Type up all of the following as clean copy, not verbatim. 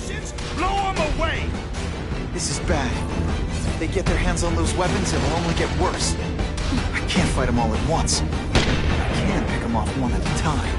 positions, blow them away! This is bad. If they get their hands on those weapons, it will only get worse. I can't fight them all at once. I can pick them off one at a time.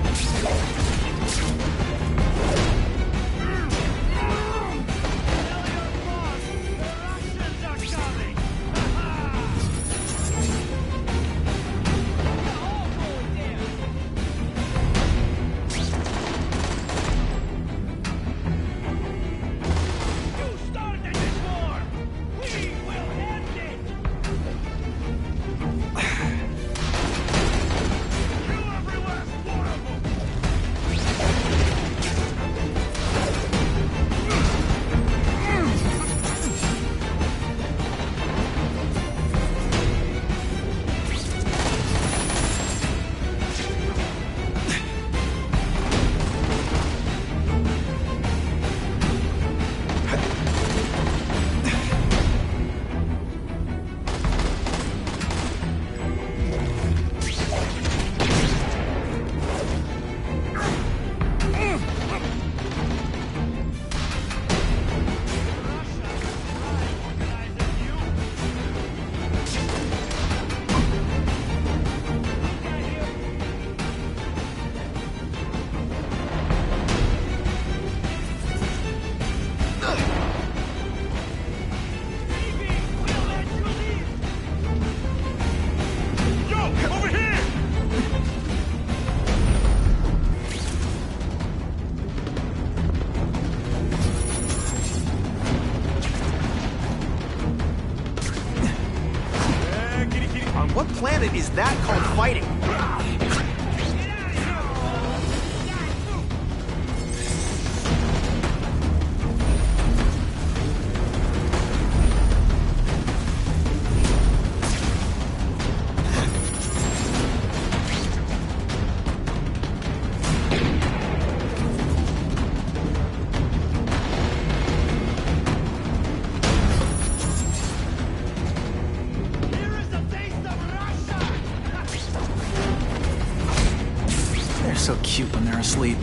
What planet is that called fighting? They're so cute when they're asleep.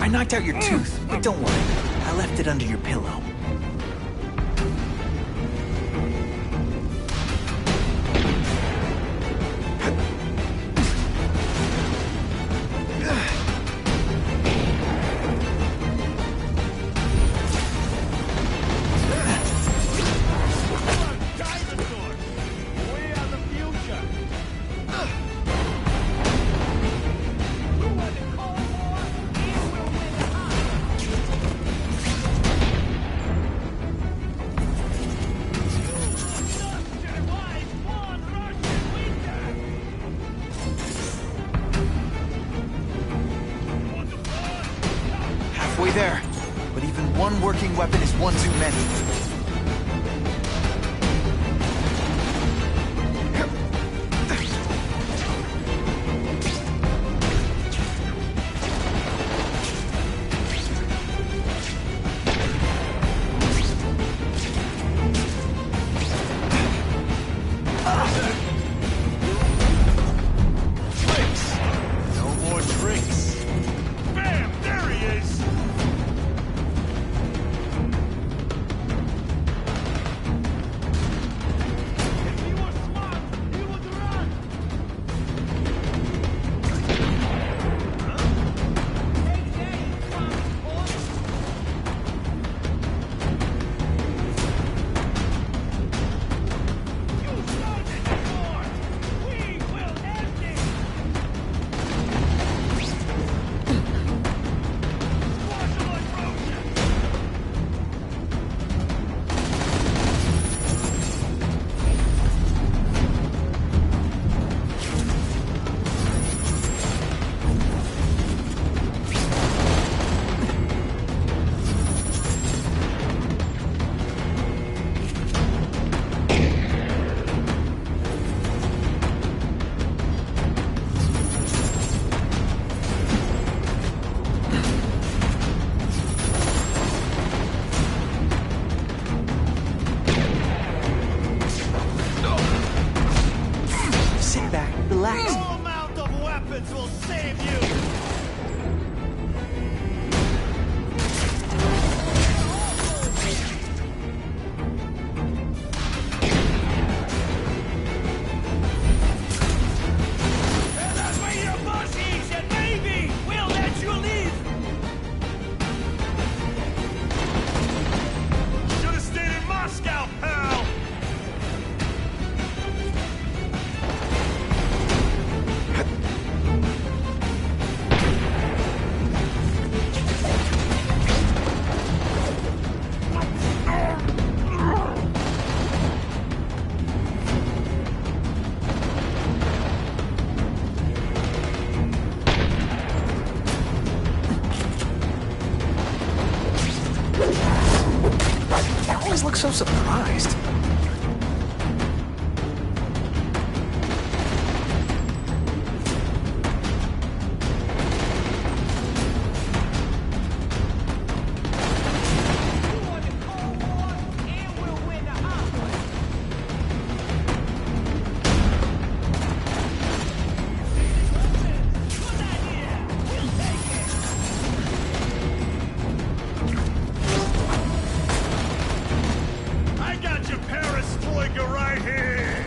I knocked out your tooth, but don't worry. I left it under your pillow. Halfway there. But even one working weapon is one too many. Relax. No amount of weapons will save you! That's where your boss is, and maybe we'll let you leave! Should've stayed in Moscow, pal! You always look so surprised. Right here!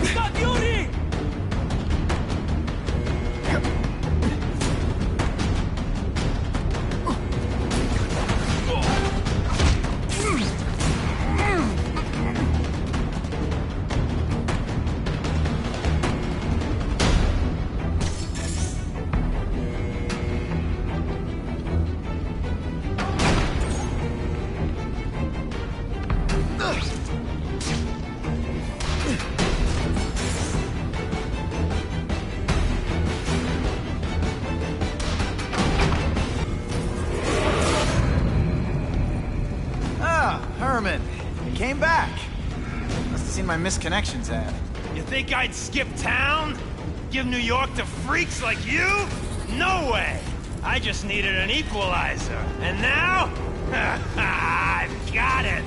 Stop beauty! Herman, you came back. Must have seen my missed connections ad. You think I'd skip town? Give New York to freaks like you? No way! I just needed an equalizer. And now? I've got it!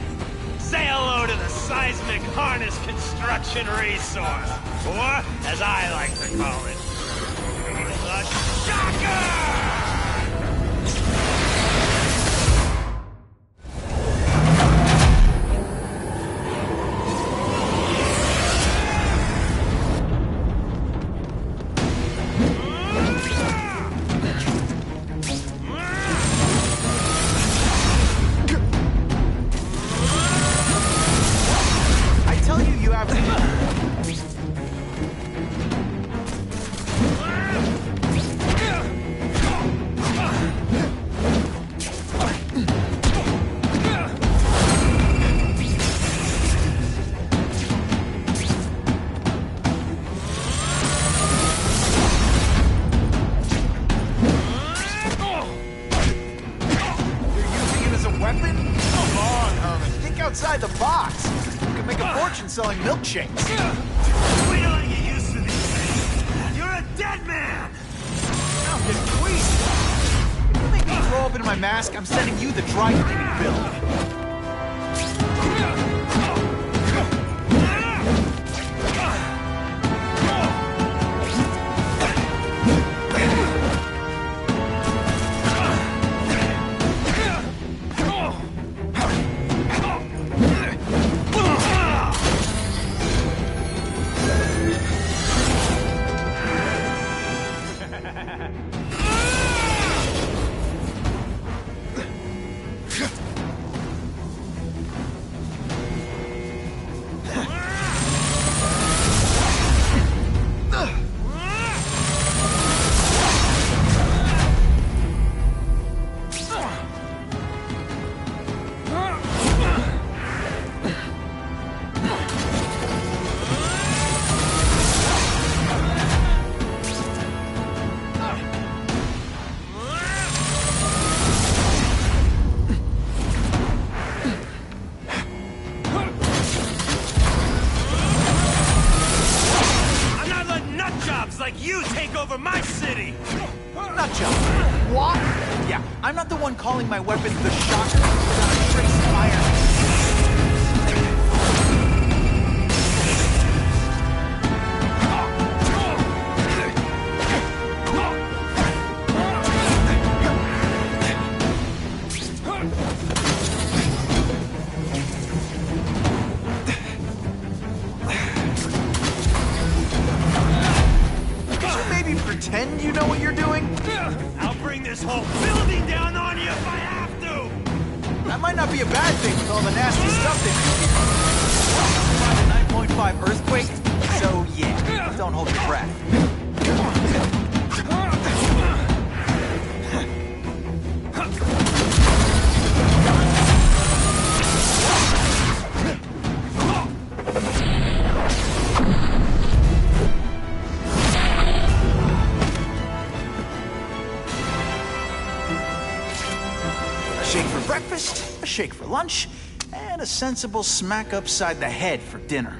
Say hello to the seismic harness construction resource. Or, as I like to call it, the Shocker! Outside the box. You can make a fortune selling milkshakes. Wait till I get used to these things. You're a dead man! I'm getting queasy. If you make me throw up into my mask, I'm sending you the dry cleaning bill. Like you take over my city! Not just. What? Yeah, I'm not the one calling my weapon the Shocker without a trace of iron. Pretend you know what you're doing? I'll bring this whole building down on you if I have to! That might not be a bad thing with all the nasty stuff they do. 9.5 earthquake? So yeah, don't hold your breath. Shake for breakfast, a shake for lunch, and a sensible smack upside the head for dinner.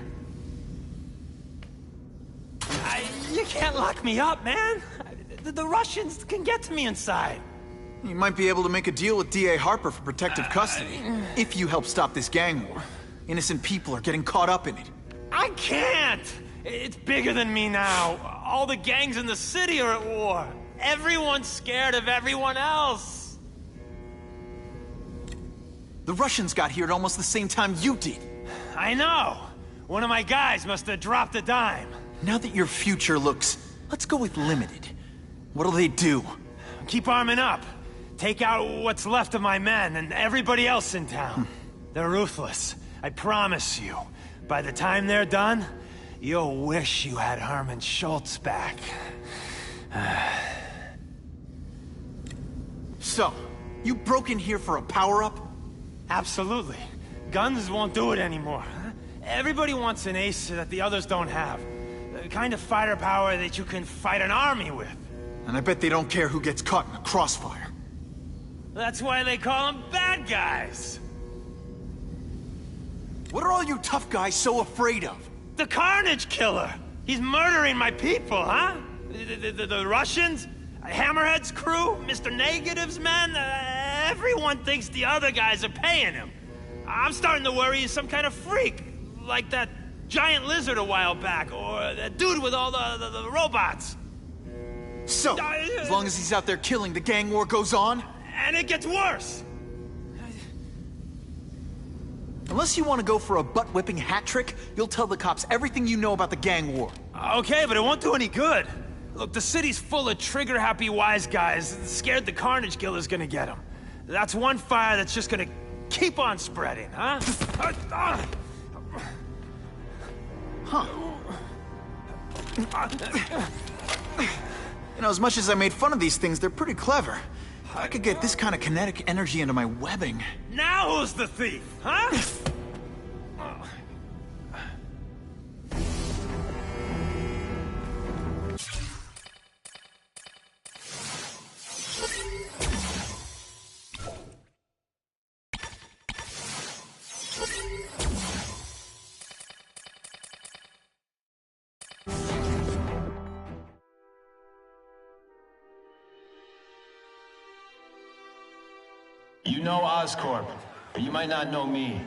You can't lock me up, man. The Russians can get to me inside. You might be able to make a deal with D.A. Harper for protective custody, if you help stop this gang war. Innocent people are getting caught up in it. I can't! It's bigger than me now. All the gangs in the city are at war. Everyone's scared of everyone else. The Russians got here at almost the same time you did. I know. One of my guys must have dropped a dime. Now that your future looks, let's go with limited. What'll they do? Keep arming up. Take out what's left of my men and everybody else in town. They're ruthless. I promise you. By the time they're done, you'll wish you had Herman Schultz back. So, you broke in here for a power-up? Absolutely. Guns won't do it anymore. Everybody wants an ace that the others don't have. The kind of fighter power that you can fight an army with. And I bet they don't care who gets caught in the crossfire. That's why they call them bad guys. What are all you tough guys so afraid of? The Carnage Killer! He's murdering my people, huh? The Russians? Hammerhead's crew? Mr. Negative's men? Everyone thinks the other guys are paying him. I'm starting to worry he's some kind of freak. Like that giant lizard a while back, or that dude with all the robots. So, as long as he's out there killing, the gang war goes on? And it gets worse! Unless you want to go for a butt-whipping hat trick, you'll tell the cops everything you know about the gang war. Okay, but it won't do any good. Look, the city's full of trigger-happy wise guys, scared the Carnage Killer's gonna get them. That's one fire that's just gonna keep on spreading, huh? Huh. You know, as much as I made fun of these things, they're pretty clever. If I could get this kind of kinetic energy into my webbing... Now who's the thief, huh? You know Oscorp, but you might not know me.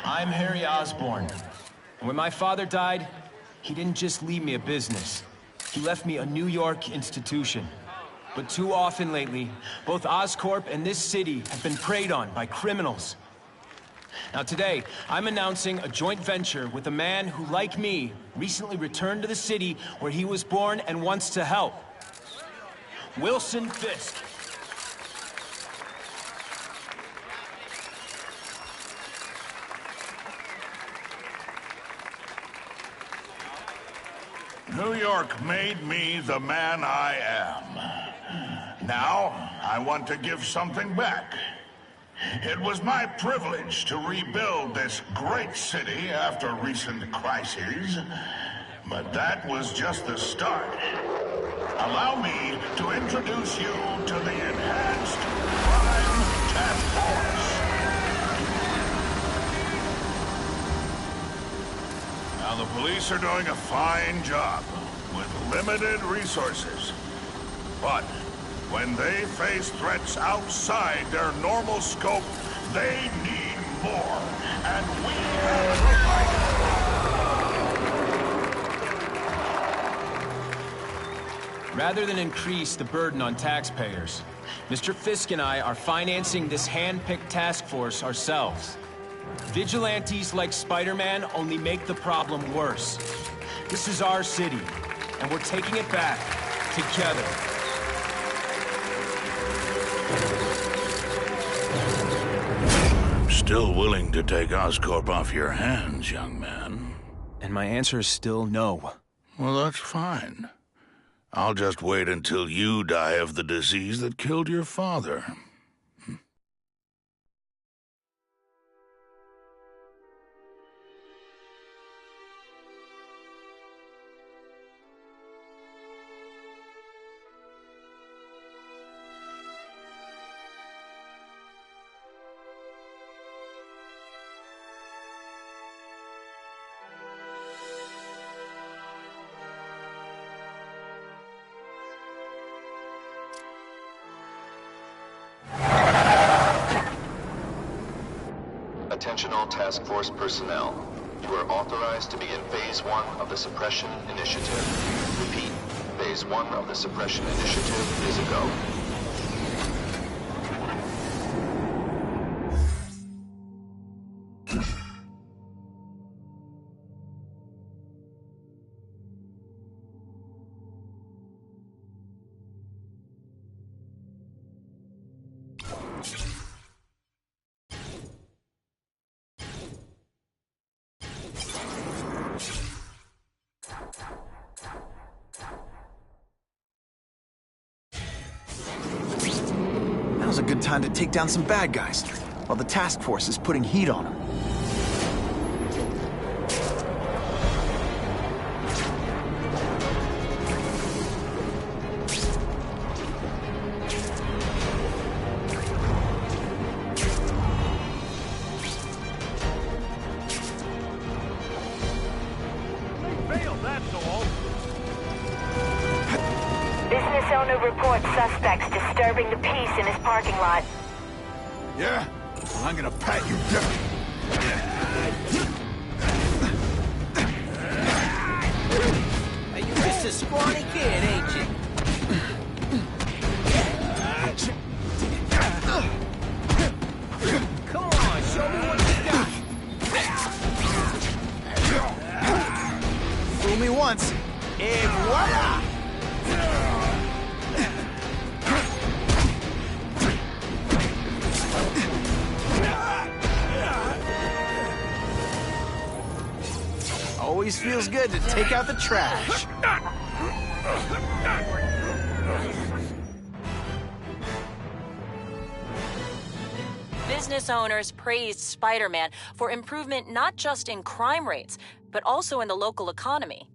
I'm Harry Osborn. And when my father died, he didn't just leave me a business. He left me a New York institution. But too often lately, both Oscorp and this city have been preyed on by criminals. Now today, I'm announcing a joint venture with a man who, like me, recently returned to the city where he was born and wants to help. Wilson Fisk. New York made me the man I am. Now, I want to give something back. It was my privilege to rebuild this great city after recent crises, but that was just the start. Allow me to introduce you to the Enhanced Crime Task Force. Now, the police are doing a fine job with limited resources. But when they face threats outside their normal scope, they need more. And we have provided. Rather than increase the burden on taxpayers, Mr. Fisk and I are financing this hand-picked task force ourselves. Vigilantes like Spider-Man only make the problem worse. This is our city, and we're taking it back together. I'm still willing to take Oscorp off your hands, young man. And my answer is still no. Well, that's fine. I'll just wait until you die of the disease that killed your father. Attention all task force personnel. You are authorized to begin Phase 1 of the Suppression Initiative. Repeat, Phase 1 of the Suppression Initiative is a go. Now's a good time to take down some bad guys, while the task force is putting heat on them. Business owner reports suspects disturbing the peace in his parking lot. Yeah? Well, I'm gonna pat you down. scrawny kid, ain't you? Come on, show me what you got. Fool me once, et voila! Always feels good to take out the trash. Business owners praised Spider-Man for improvement not just in crime rates, but also in the local economy.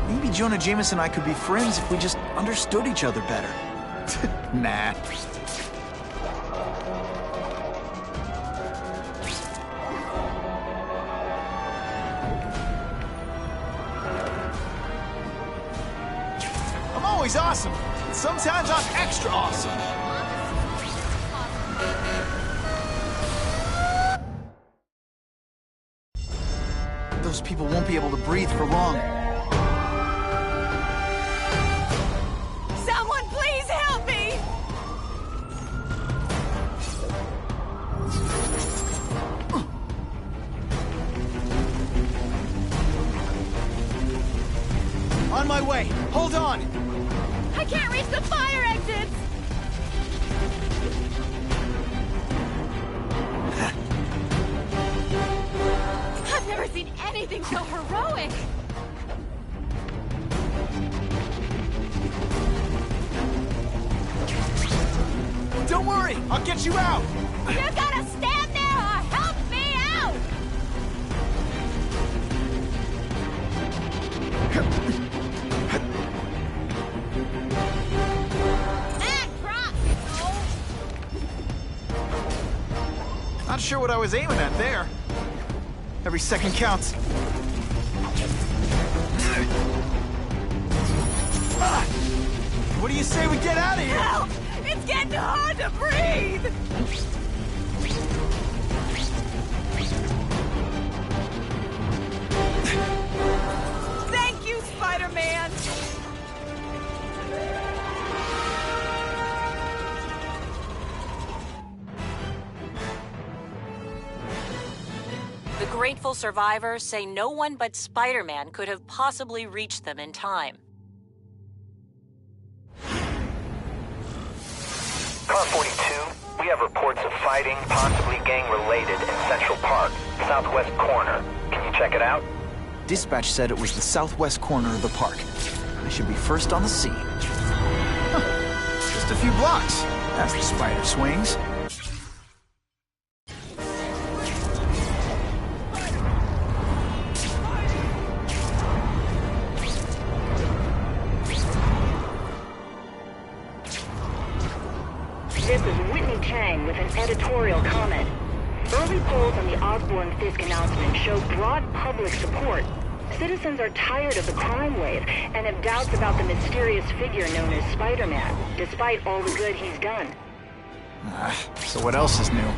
Maybe Jonah Jameson and I could be friends if we just understood each other better. Nah. I'm always awesome. Sometimes I'm extra awesome. Those people won't be able to breathe for long. Someone please help me! On my way. Hold on. I can't reach the fire exits! I've never seen anything so heroic! Don't worry, I'll get you out. You gotta stand there or help me out! Not sure what I was aiming at there. Every second counts. What do you say we get out of here? Help! It's getting hard to breathe! Thank you, Spider-Man! The grateful survivors say no one but Spider-Man could have possibly reached them in time. Car 42, we have reports of fighting, possibly gang-related, in Central Park, southwest corner. Can you check it out? Dispatch said it was the southwest corner of the park. I should be first on the scene. Huh. Just a few blocks, as the spider swings. This is Whitney Chang with an editorial comment. Early polls on the Osborn-Fisk announcement show broad public support. Citizens are tired of the crime wave and have doubts about the mysterious figure known as Spider-Man, despite all the good he's done. So what else is new?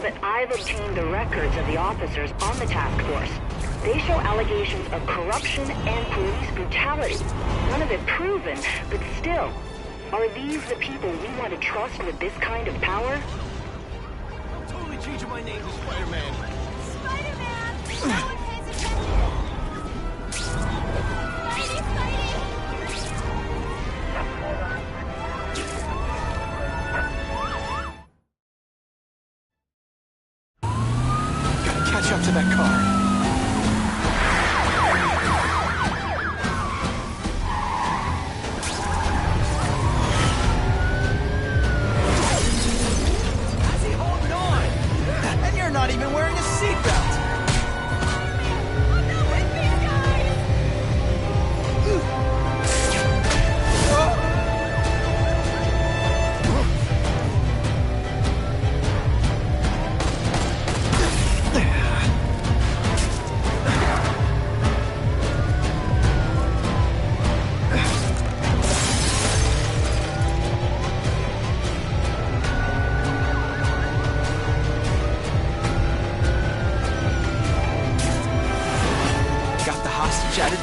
But I've obtained the records of the officers on the task force. They show allegations of corruption and police brutality. None of it proven, but still. Are these the people we want to trust with this kind of power? I'm totally changing my name to Spider-Man. Spider-Man! No one pays attention! Spidey, Spidey! Gotta catch up to that car.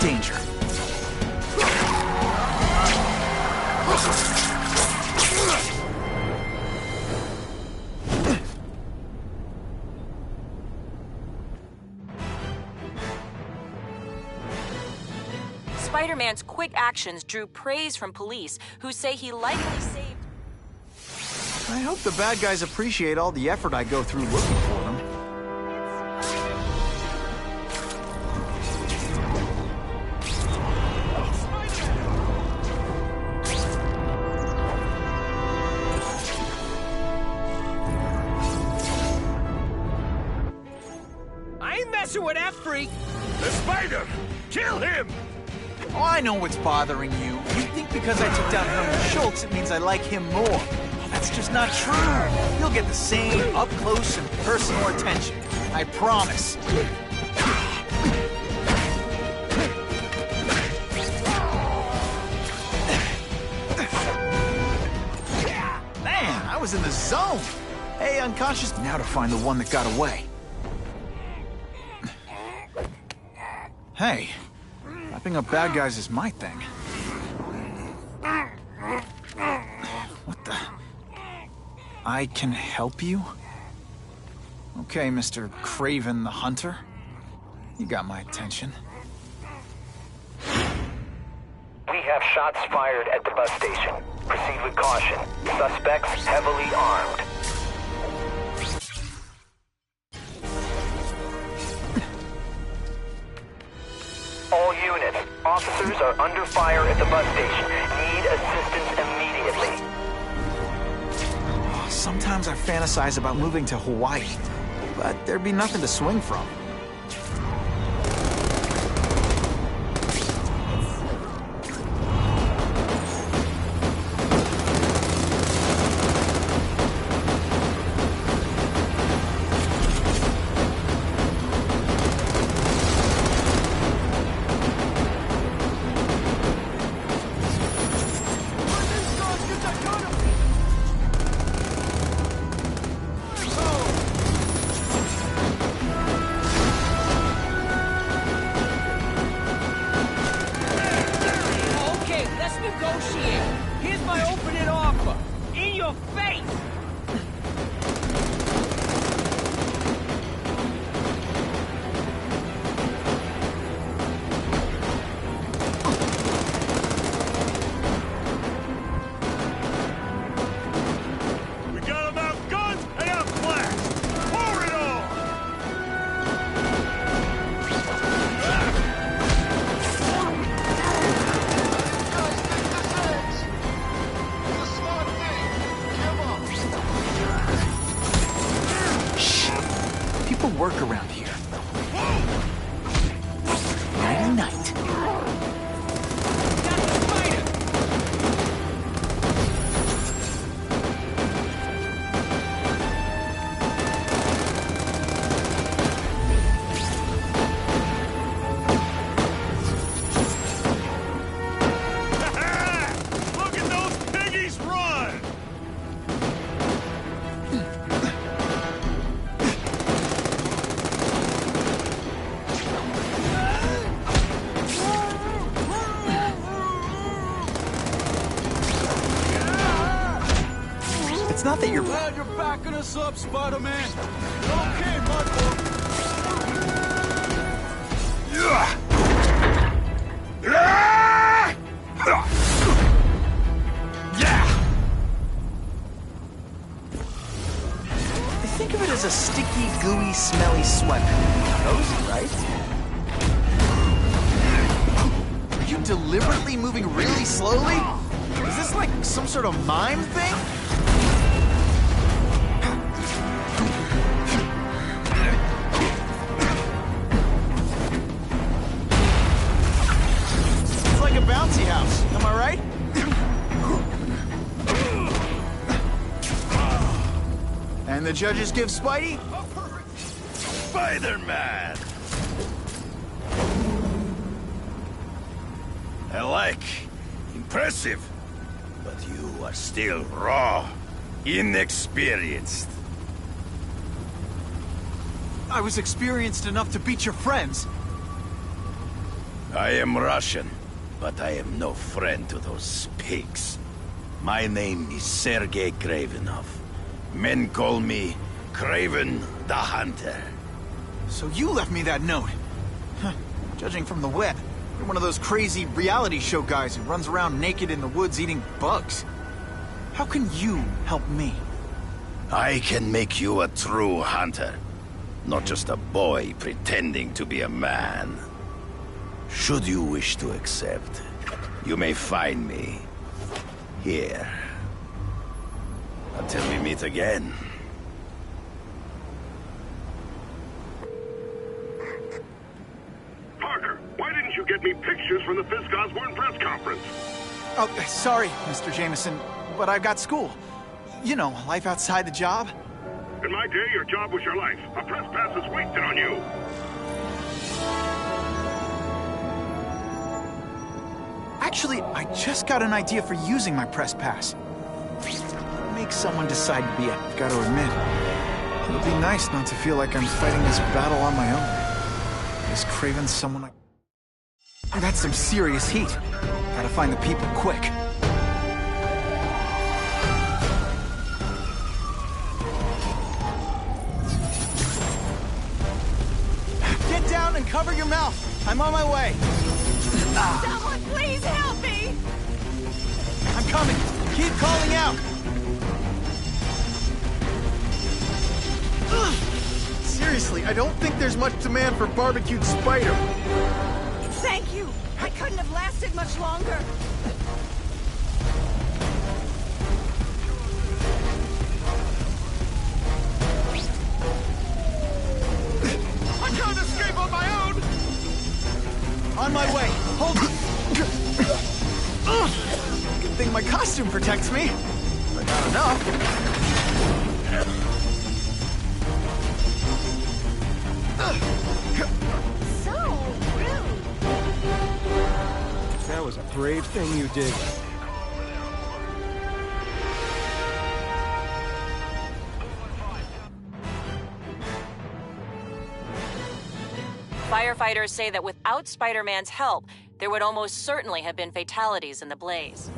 danger. Spider-Man's quick actions drew praise from police, who say he likely saved... I hope the bad guys appreciate all the effort I go through looking for them. I ain't messing with that freak! The spider! Kill him! Oh, I know what's bothering you. You think because I took down Herman Schultz, it means I like him more. Oh, that's just not true. You'll get the same up-close and personal attention. I promise. Man, I was in the zone. Hey, unconscious. Now to find the one that got away. Hey. Wrapping up bad guys is my thing. What the? I can help you? Okay, Mr. Craven the Hunter. You got my attention. We have shots fired at the bus station. Proceed with caution. Suspects heavily armed. All units, officers are under fire at the bus station. Need assistance immediately. Sometimes I fantasize about moving to Hawaii, but there'd be nothing to swing from. Work around here. Nighty night. Look at those piggies run! It's not that you're... Glad you're backing us up, Spider-Man. Okay, my boy. Think of it as a sticky, gooey, smelly sweater. Cozy, right? Are you deliberately moving really slowly? Is this like some sort of mime thing? It's like a bouncy house, am I right? And the judges give Spidey? Spider-Man! I like. Impressive. But you are still raw. Inexperienced. I was experienced enough to beat your friends. I am Russian, but I am no friend to those pigs. My name is Sergei Kravenov. Men call me Kraven the Hunter. So you left me that note. Huh. Judging from the web, you're one of those crazy reality show guys who runs around naked in the woods eating bugs. How can you help me? I can make you a true hunter. Not just a boy pretending to be a man. Should you wish to accept, you may find me here. Until we meet again. Parker, why didn't you get me pictures from the Fisk Osborne press conference? Oh, sorry, Mr. Jameson, but I've got school. You know, life outside the job. In my day, your job was your life. A press pass is wasted on you. Actually, I just got an idea for using my press pass. Make someone decide to be it. I've got to admit, it would be nice not to feel like I'm fighting this battle on my own. This Kraven's someone that's some serious heat. Gotta find the people quick. Get down and cover your mouth. I'm on my way. Someone please help me! I'm coming. Keep calling out. Seriously, I don't think there's much demand for barbecued spider. Thank you. I couldn't have lasted much longer. I can't escape on my own! On my way. Hold Good thing my costume protects me. But not enough. So rude. That was a brave thing you did. Firefighters say that without Spider-Man's help, there would almost certainly have been fatalities in the blaze.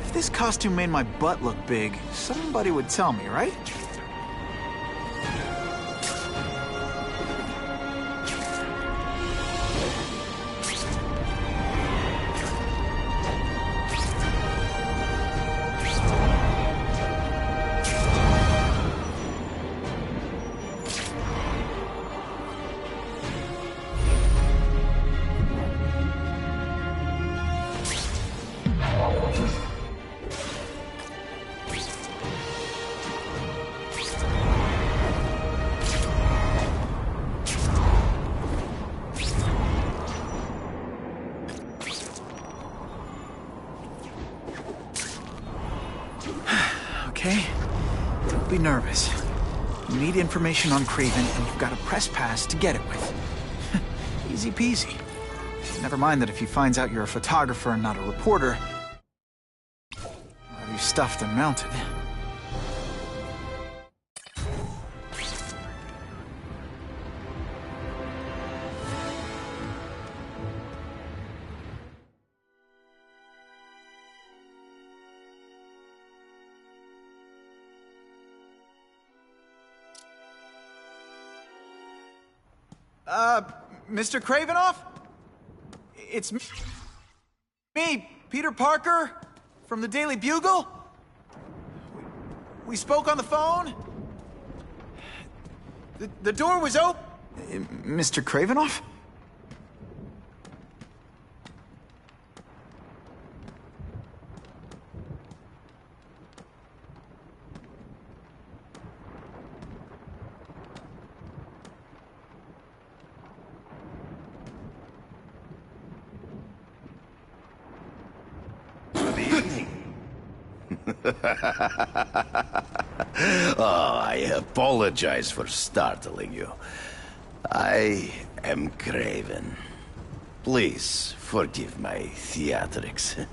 If this costume made my butt look big, somebody would tell me, right? Okay? Don't be nervous. You need information on Kraven, and you've got a press pass to get it with. Easy peasy. Never mind that if he finds out you're a photographer and not a reporter, I'll have you stuffed and mounted. Mr. Kravenov? It's me, Peter Parker, from the Daily Bugle. We spoke on the phone. The door was open. Mr. Kravenov? Oh, I apologize for startling you. I am Craven. Please forgive my theatrics.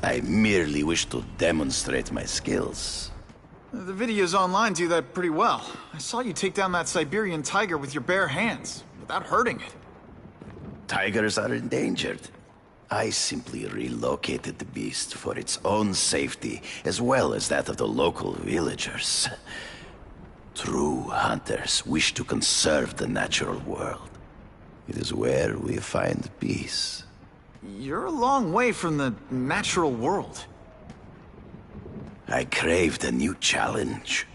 I merely wish to demonstrate my skills. The videos online do that pretty well. I saw you take down that Siberian tiger with your bare hands, without hurting it. Tigers are endangered. I simply relocated the beast for its own safety, as well as that of the local villagers. True hunters wish to conserve the natural world. It is where we find peace. You're a long way from the natural world. I craved a new challenge.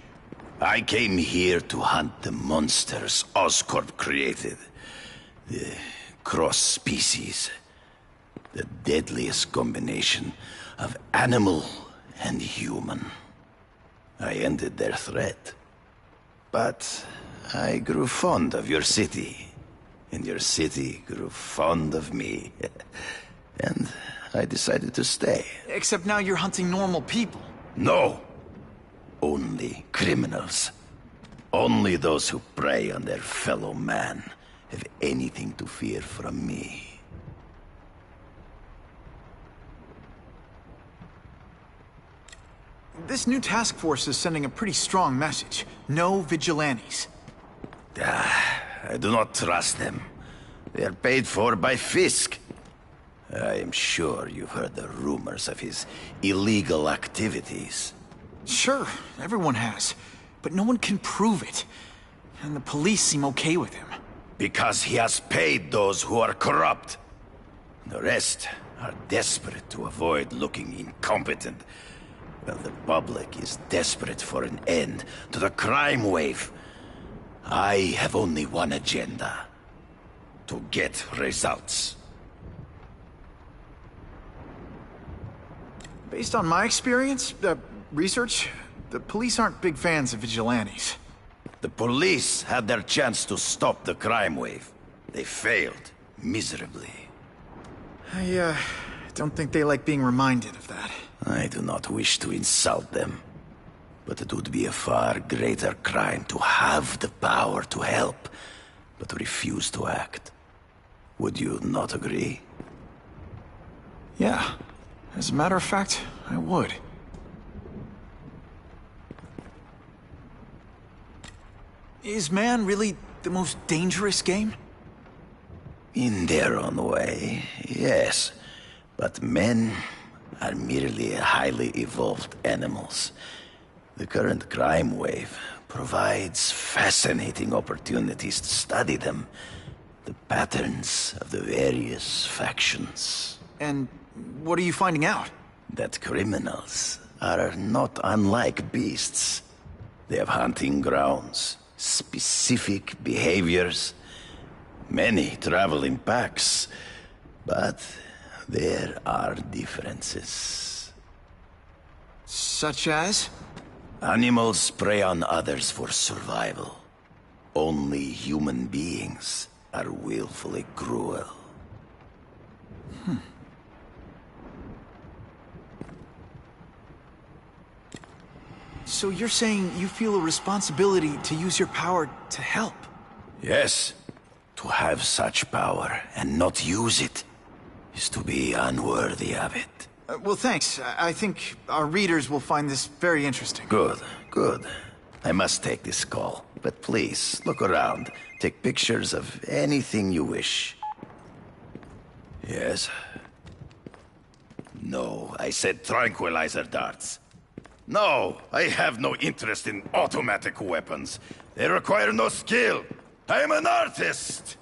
I came here to hunt the monsters Oscorp created. The cross-species. The deadliest combination of animal and human. I ended their threat. But I grew fond of your city. And your city grew fond of me. And I decided to stay. Except now you're hunting normal people. No. Only criminals. Only those who prey on their fellow man have anything to fear from me. This new task force is sending a pretty strong message. No vigilantes. I do not trust them. They are paid for by Fisk. I am sure you've heard the rumors of his illegal activities. Sure, everyone has. But no one can prove it. And the police seem okay with him. Because he has paid those who are corrupt. The rest are desperate to avoid looking incompetent. Well, the public is desperate for an end to the crime wave. I have only one agenda. To get results. Based on my experience, research, the police aren't big fans of vigilantes. The police had their chance to stop the crime wave. They failed miserably. I don't think they like being reminded of that. I do not wish to insult them. But it would be a far greater crime to have the power to help, but refuse to act. Would you not agree? Yeah. As a matter of fact, I would. Is man really the most dangerous game? In their own way, yes. But men are merely highly evolved animals. The current crime wave provides fascinating opportunities to study them. The patterns of the various factions. And what are you finding out? That criminals are not unlike beasts. They have hunting grounds, specific behaviors. Many travel in packs, but there are differences. Such as? Animals prey on others for survival. Only human beings are willfully cruel. So you're saying you feel a responsibility to use your power to help? Yes. To have such power and not use it is to be unworthy of it. Well, thanks. I think our readers will find this very interesting. Good, good. I must take this call. But please, look around. Take pictures of anything you wish. Yes? No, I said tranquilizer darts. No, I have no interest in automatic weapons. They require no skill. I am an artist!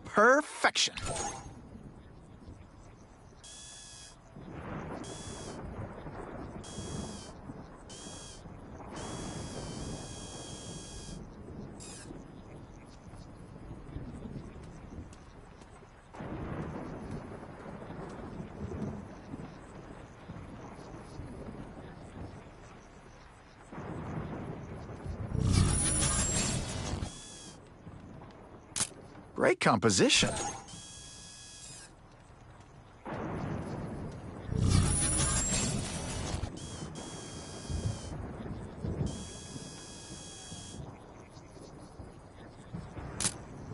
Perfection. Great composition.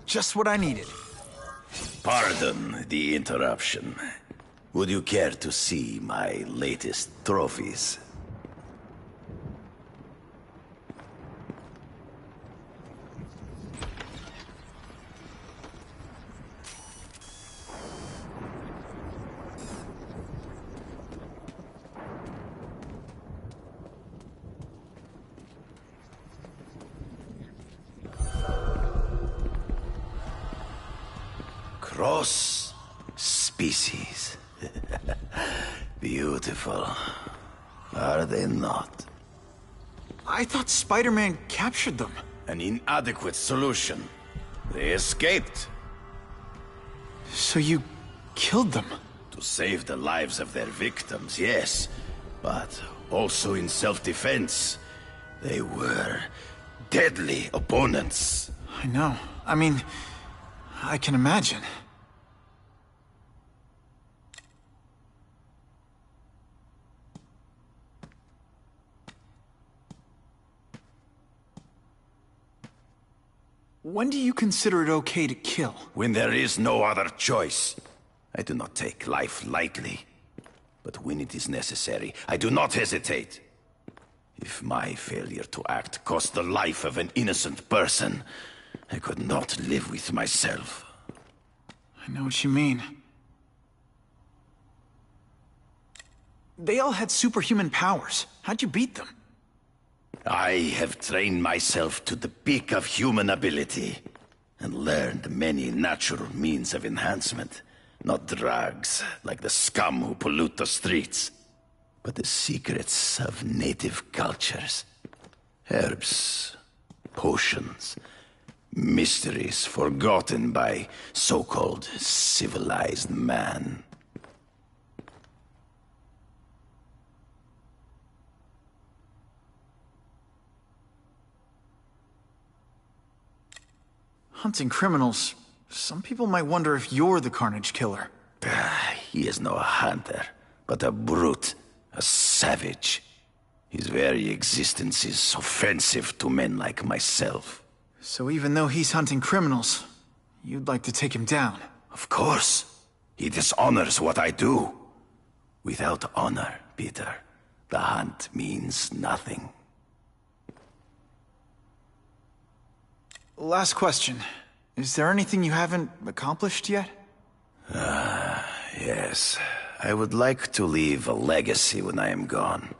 Just what I needed. Pardon the interruption. Would you care to see my latest trophies? Cross species. Beautiful. Are they not? I thought Spider-Man captured them. An inadequate solution. They escaped. So you killed them? To save the lives of their victims, yes. But also in self-defense. They were deadly opponents. I know. I mean, I can imagine. When do you consider it okay to kill? When there is no other choice. I do not take life lightly. But when it is necessary, I do not hesitate. If my failure to act cost the life of an innocent person, I could not live with myself. I know what you mean. They all had superhuman powers. How'd you beat them? I have trained myself to the peak of human ability, and learned many natural means of enhancement. Not drugs, like the scum who pollute the streets, but the secrets of native cultures. Herbs, potions, mysteries forgotten by so-called civilized man. Hunting criminals, some people might wonder if you're the Carnage Killer. He is no hunter, but a brute, a savage. His very existence is offensive to men like myself. So even though he's hunting criminals, you'd like to take him down? Of course. He dishonors what I do. Without honor, Peter, the hunt means nothing. Last question. Is there anything you haven't accomplished yet? Yes. I would like to leave a legacy when I am gone.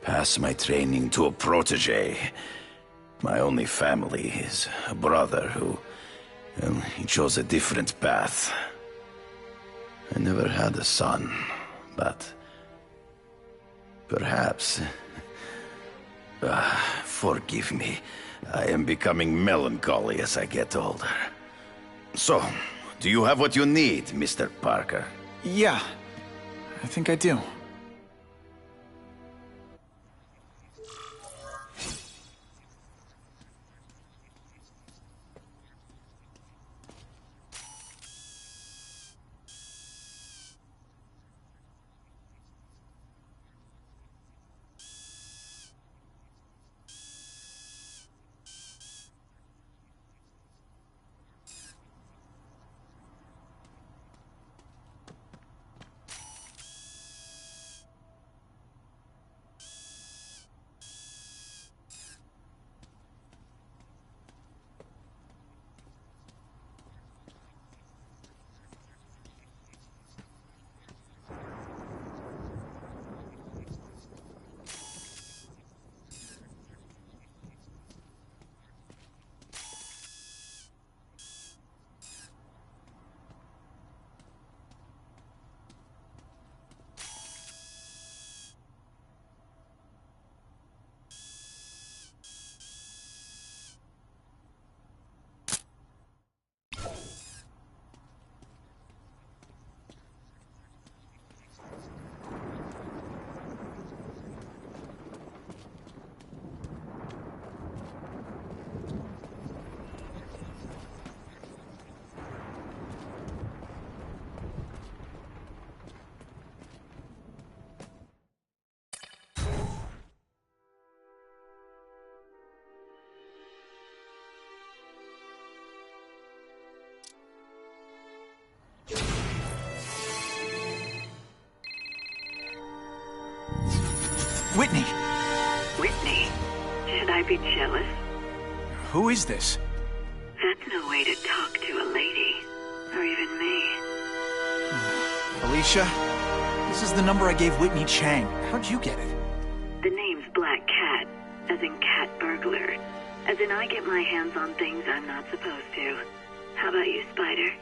Pass my training to a protege. My only family is a brother who... well, he chose a different path. I never had a son, but... perhaps... forgive me. I am becoming melancholy as I get older. So, do you have what you need, Mr. Parker? Yeah, I think I do. I be jealous? Who is this? That's no way to talk to a lady. Or even me. Felicia? This is the number I gave Whitney Chang. How'd you get it? The name's Black Cat, as in cat burglar. As in I get my hands on things I'm not supposed to. How about you, Spider?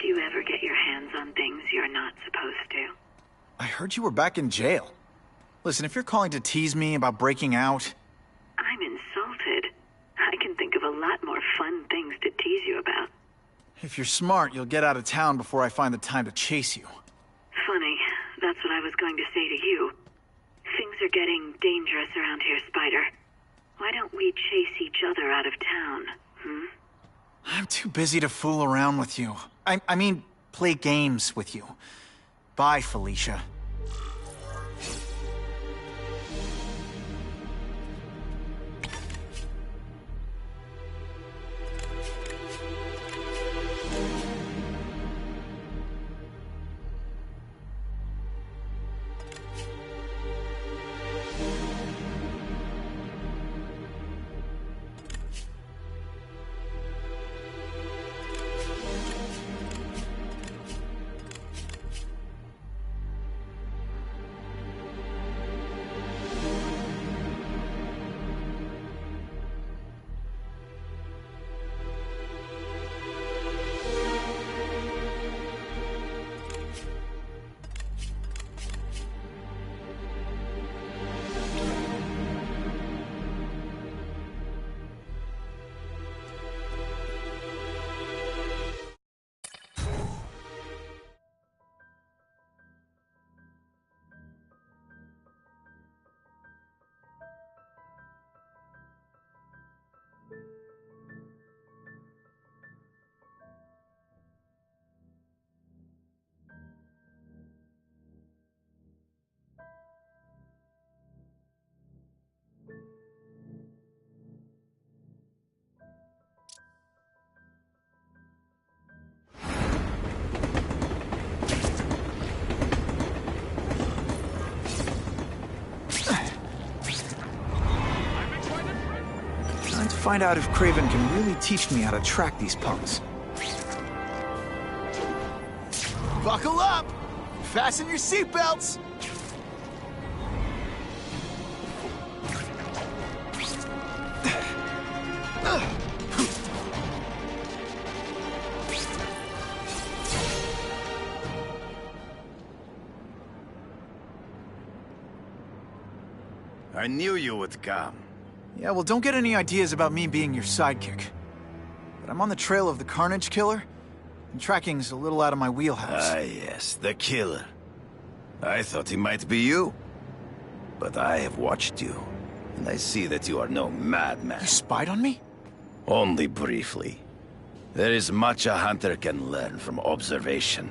Do you ever get your hands on things you're not supposed to? I heard you were back in jail. Listen, if you're calling to tease me about breaking out... I'm insulted. I can think of a lot more fun things to tease you about. If you're smart, you'll get out of town before I find the time to chase you. Funny. That's what I was going to say to you. Things are getting dangerous around here, Spider. Why don't we chase each other out of town, hmm? I'm too busy to fool around with you. I mean, play games with you. Bye, Felicia. Find out if Craven can really teach me how to track these punks. Buckle up! Fasten your seatbelts! I knew you would come. Yeah, well, don't get any ideas about me being your sidekick. But I'm on the trail of the Carnage Killer, and tracking's a little out of my wheelhouse. Ah, yes, the killer. I thought he might be you. But I have watched you, and I see that you are no madman. You spied on me? Only briefly. There is much a hunter can learn from observation.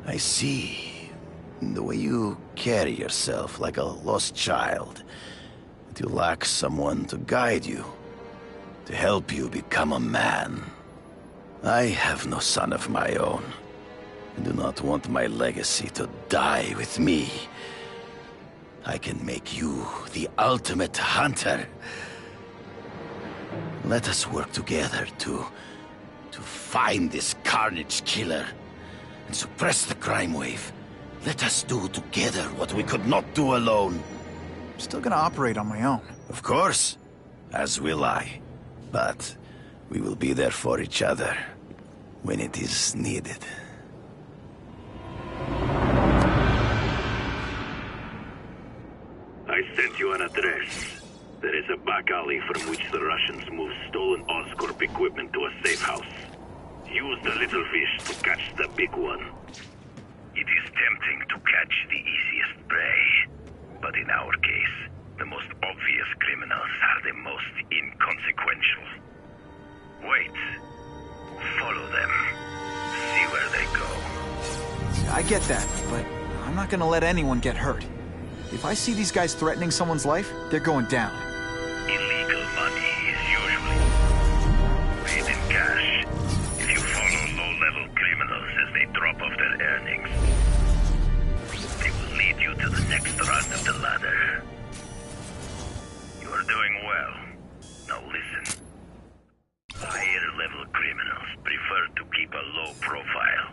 I see in the way you carry yourself like a lost child. You lack someone to guide you, to help you become a man. I have no son of my own. I do not want my legacy to die with me. I can make you the ultimate hunter. Let us work together to find this Carnage Killer and suppress the crime wave. Let us do together what we could not do alone. I'm still gonna operate on my own. Of course. As will I. But we will be there for each other when it is needed. I sent you an address. There is a back alley from which the Russians move stolen Oscorp equipment to a safe house. Use the little fish to catch the big one. It is tempting to catch the easiest prey. But in our case, the most obvious criminals are the most inconsequential. Wait. Follow them. See where they go. I get that, but I'm not gonna let anyone get hurt. If I see these guys threatening someone's life, they're going down. Illegal money is usually paid in cash. If you follow low-level criminals as they drop off their earnings, they will lead you to the next rung of the ladder. You are the doing well. Now listen. Higher-level criminals prefer to keep a low profile.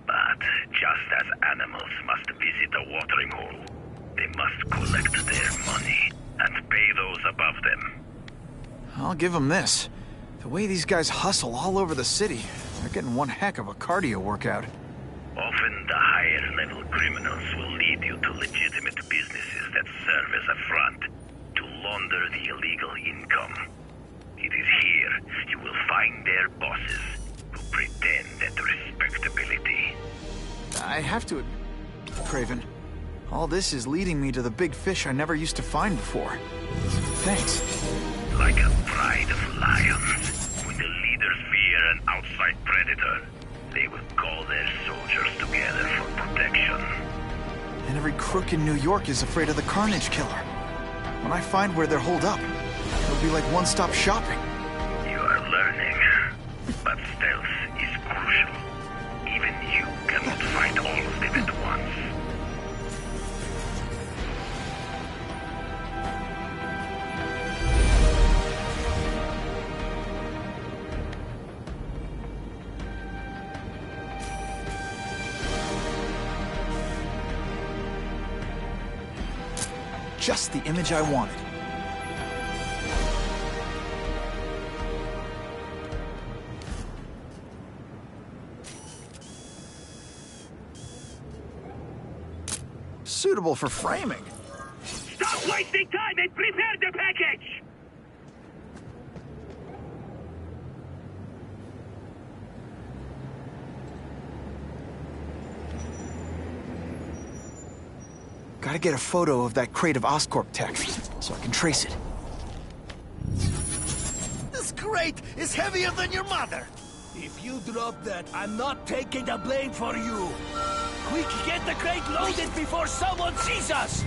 But just as animals must visit a watering hole, they must collect their money and pay those above them. I'll give them this. The way these guys hustle all over the city, they're getting one heck of a cardio workout. Often the higher-level criminals will lead you to legitimate businesses that serve as a front to launder the illegal income. It is here you will find their bosses who pretend at respectability. I have to... Craven, all this is leading me to the big fish I never used to find before. Thanks. Like a pride of lions, when the leaders fear an outside predator, they will call their soldiers together for protection. And every crook in New York is afraid of the Carnage Killer. When I find where they're holed up, it'll be like one-stop shopping. You are learning, but stealth is crucial. Even you cannot fight all of them at once. Just the image I wanted. Suitable for framing. Stop wasting time and prepare the package! Gotta get a photo of that crate of Oscorp tech, so I can trace it. This crate is heavier than your mother! If you drop that, I'm not taking the blame for you! Quick, get the crate loaded before someone sees us!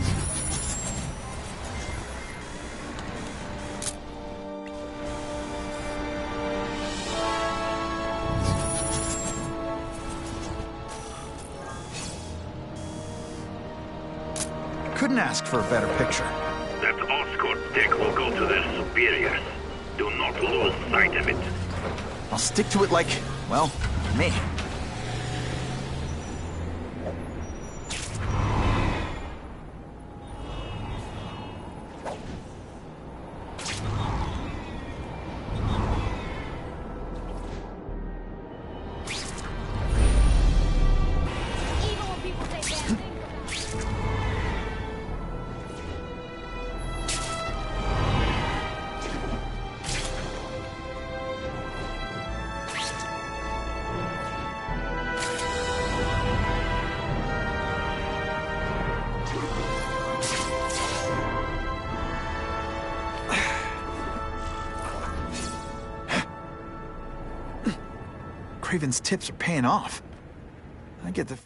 Couldn't ask for a better picture. That Oscorp tech will go to their superiors. Do not lose sight of it. I'll stick to it like, well, me. Craven's tips are paying off. I get the...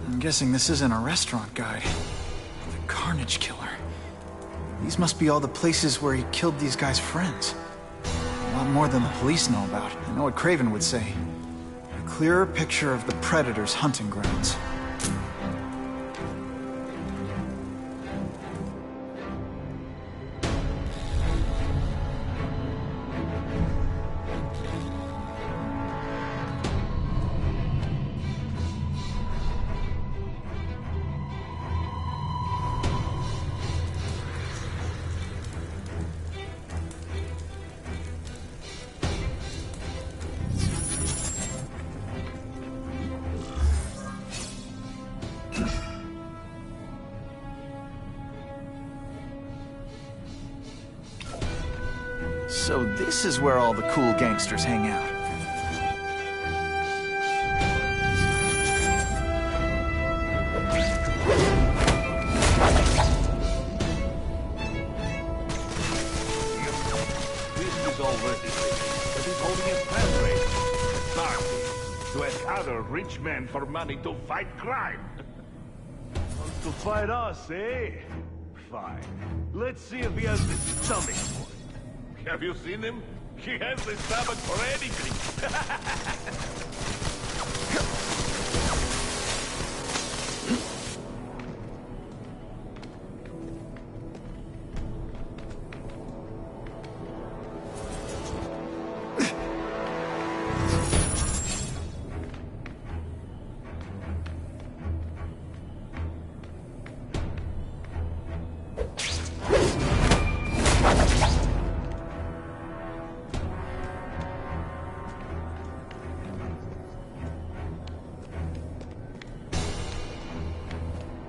I'm guessing this isn't a restaurant guide. The Carnage Killer. These must be all the places where he killed these guys' friends. A lot more than the police know about. I know what Craven would say. A clearer picture of the Predator's hunting grounds. So this is where all the cool gangsters hang out. is already rich, but he's holding a fundraiser. A party. To ask other rich men for money to fight crime. To fight us, eh? Fine. Let's see if he has the stomach for it. Have you seen him? He has the stomach for anything.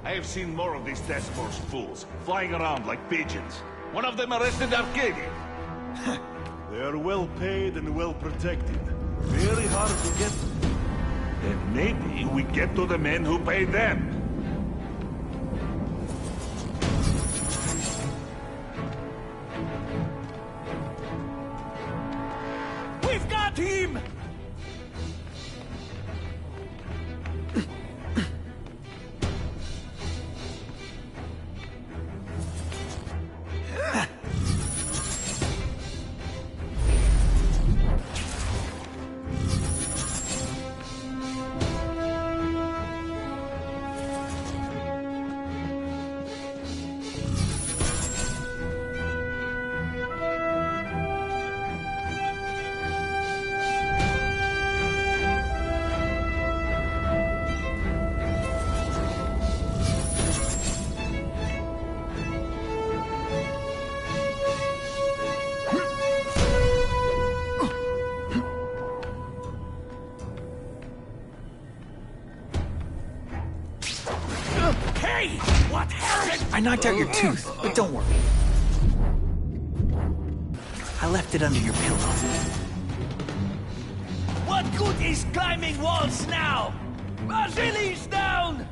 I have seen more of these task force fools, flying around like pigeons. One of them arrested Arcadia. They are well paid and well protected. Very hard to get to. And maybe we get to the men who pay them. We've got him! Hey! What happened? I knocked out your tooth, but don't worry. I left it under your pillow. What good is climbing walls now? Vasili's down!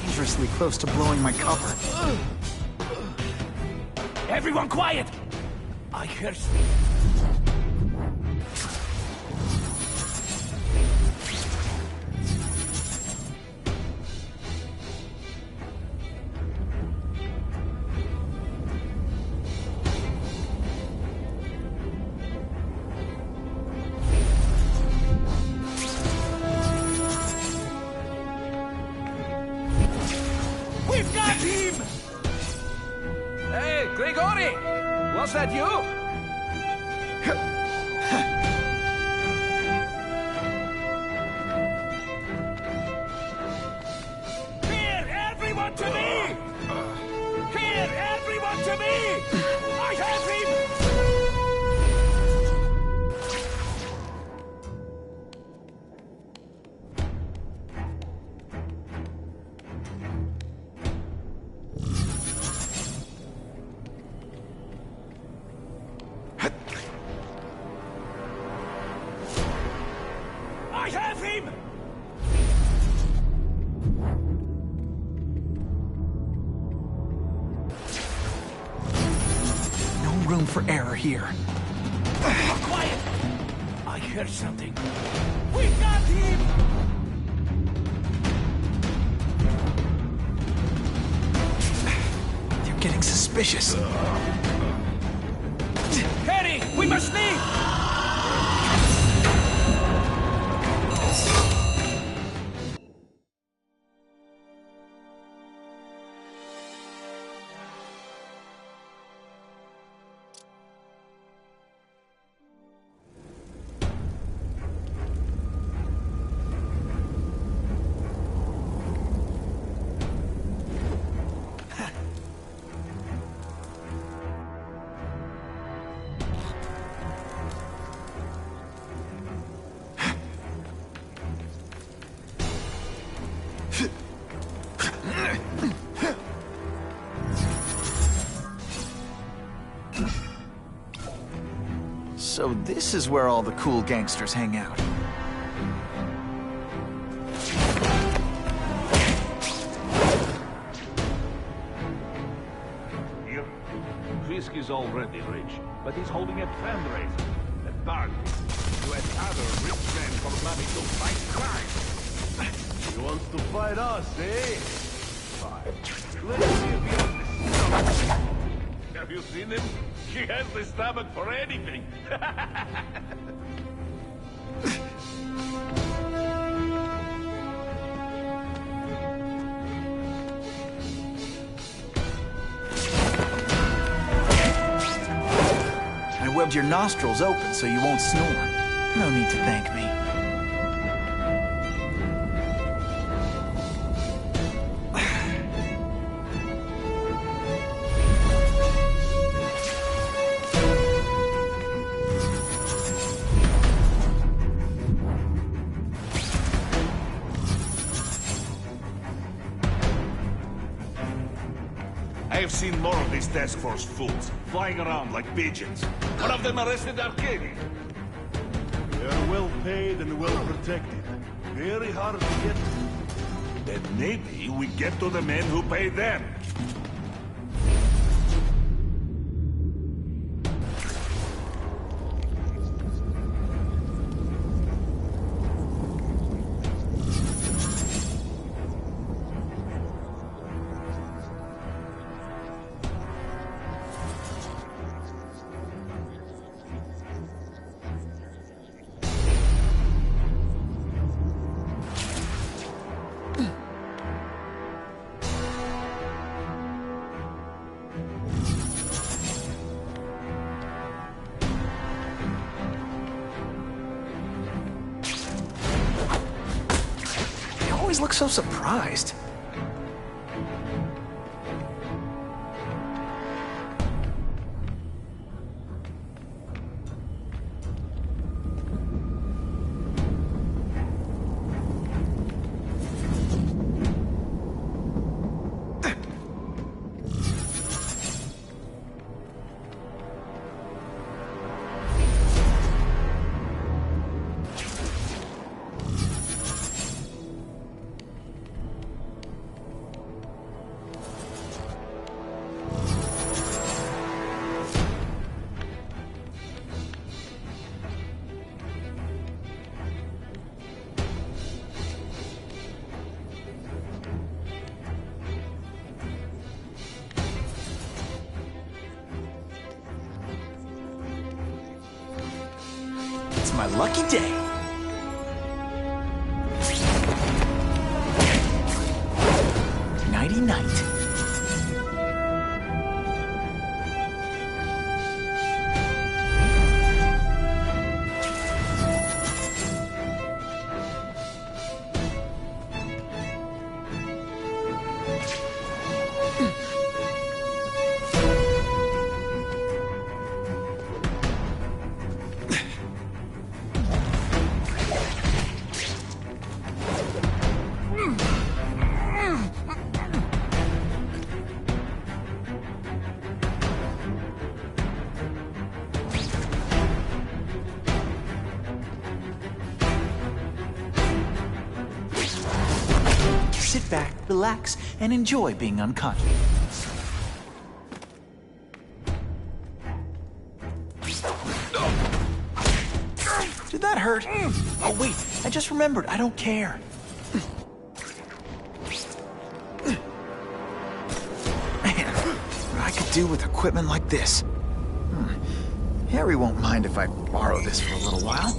Dangerously close to blowing my cover. Everyone quiet! I hear We've got him! Hey, Grigori! Was that you? Here, everyone to me! Here, everyone to me! I have him! I have him! No room for error here. Quiet! I hear something. We got him! They're getting suspicious. Harry, we must leave! So this is where all the cool gangsters hang out. Here, Fisk is already rich, but he's holding a fundraiser, a party, to ask other rich men for money to fight crime. He wants to fight us, eh? Fine. Let's see if he has the stomach. Have you seen him? He has the stomach for anything. I webbed your nostrils open so you won't snore. No need to thank me. I have seen more of these task force fools, flying around like pigeons. One of them arrested Arcady. They are well paid and well protected. Very hard to get to. Then maybe we get to the men who pay them. Always look so surprised. It's my lucky day. Nighty-night. Sit back, relax, and enjoy being unconscious. Did that hurt? Oh, wait, I just remembered. I don't care. Man, what I could do with equipment like this. Harry won't mind if I borrow this for a little while.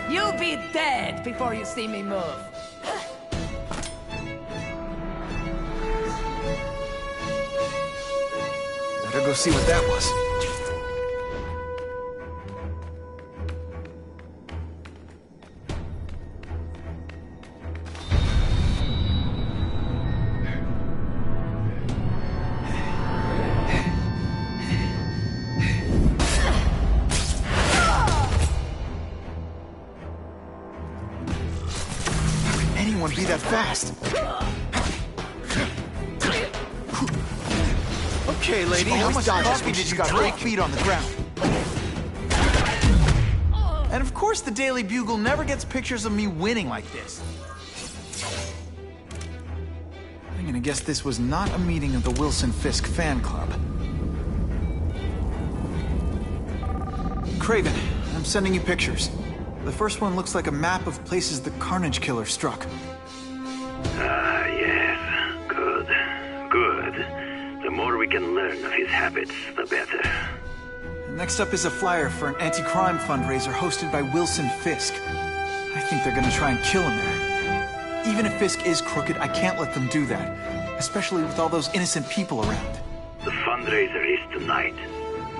You'll be dead before you see me move. Better go see what that was. Anyone be that fast? Okay, lady, how much coffee did you got 8 feet on the ground? And of course the Daily Bugle never gets pictures of me winning like this. I'm gonna guess this was not a meeting of the Wilson Fisk fan club. Craven, I'm sending you pictures. The first one looks like a map of places the Carnage Killer struck. Ah, yes. Good. Good. The more we can learn of his habits, the better. Next up is a flyer for an anti-crime fundraiser hosted by Wilson Fisk. I think they're gonna try and kill him there. Even if Fisk is crooked, I can't let them do that. Especially with all those innocent people around. The fundraiser is tonight.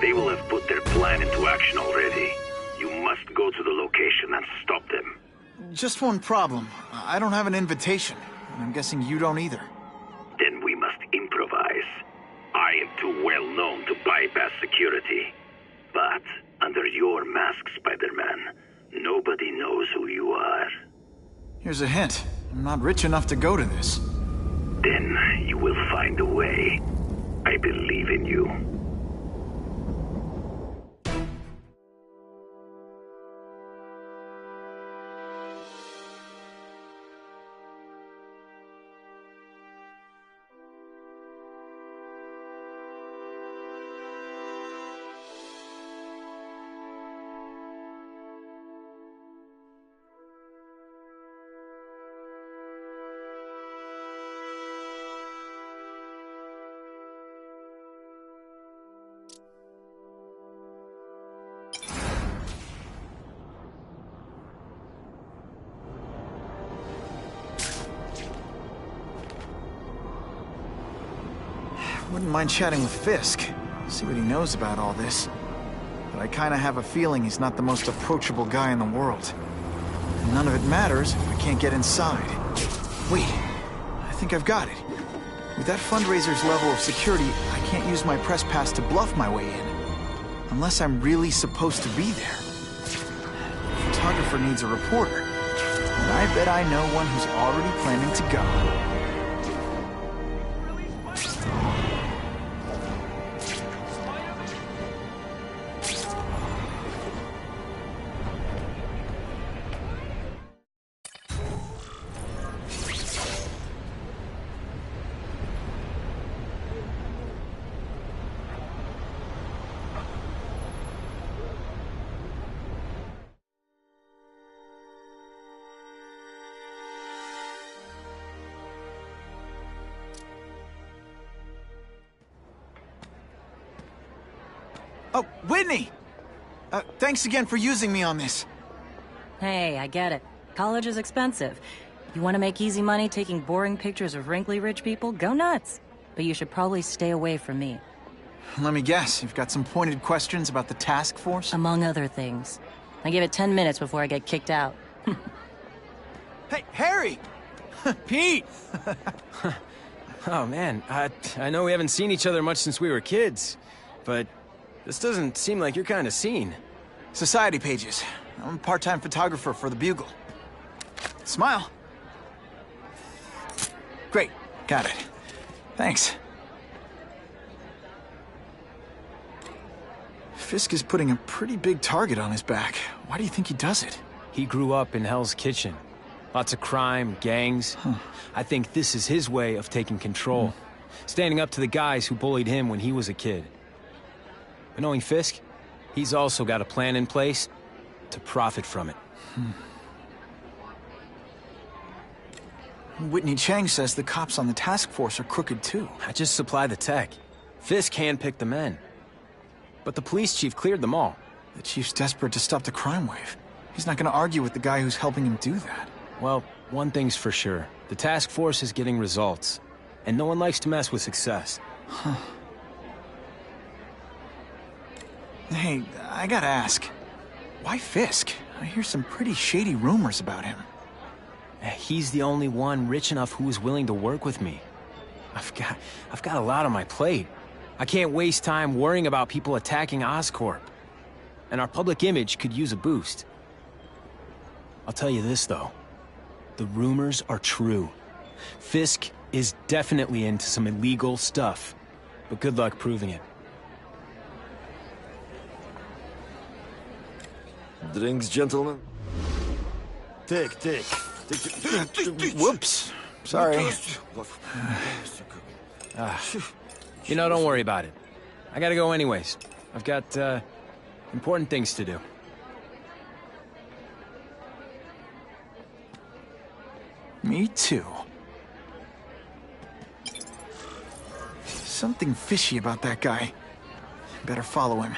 They will have put their plan into action already. You must go to the location and stop them. Just one problem. I don't have an invitation. And I'm guessing you don't either. Then we must improvise. I am too well known to bypass security. But under your mask, Spider-Man, nobody knows who you are. Here's a hint. I'm not rich enough to go to this. Then you will find a way. I believe in you. Wouldn't mind chatting with Fisk, see what he knows about all this. But I kinda have a feeling he's not the most approachable guy in the world. And none of it matters if I can't get inside. Wait, I think I've got it. With that fundraiser's level of security, I can't use my press pass to bluff my way in. Unless I'm really supposed to be there. The photographer needs a reporter. And I bet I know one who's already planning to go. Oh, Whitney! Thanks again for using me on this. Hey, I get it. College is expensive. You want to make easy money taking boring pictures of wrinkly rich people? Go nuts. But you should probably stay away from me. Let me guess, you've got some pointed questions about the task force? Among other things. I give it 10 minutes before I get kicked out. Hey, Harry! Pete! Oh, man. I know we haven't seen each other much since we were kids, but this doesn't seem like your kind of scene. Society pages. I'm a part-time photographer for the Bugle. Smile. Great. Got it. Thanks. Fisk is putting a pretty big target on his back. Why do you think he does it? He grew up in Hell's Kitchen. Lots of crime, gangs. I think this is his way of taking control. Standing up to the guys who bullied him when he was a kid. But knowing Fisk, he's also got a plan in place to profit from it. Whitney Chang says the cops on the task force are crooked too. I just supply the tech. Fisk handpicked the men. But the police chief cleared them all. The chief's desperate to stop the crime wave. He's not gonna argue with the guy who's helping him do that. Well, one thing's for sure. The task force is getting results. And no one likes to mess with success. Hey, I gotta ask. Why Fisk? I hear some pretty shady rumors about him. He's the only one rich enough who is willing to work with me. I've got a lot on my plate. I can't waste time worrying about people attacking Oscorp. And our public image could use a boost. I'll tell you this, though. The rumors are true. Fisk is definitely into some illegal stuff. But good luck proving it. Drinks, gentlemen? Take. Whoops. Sorry. You know, don't worry about it. I gotta go anyways. I've got, important things to do. Me too. Something fishy about that guy. Better follow him.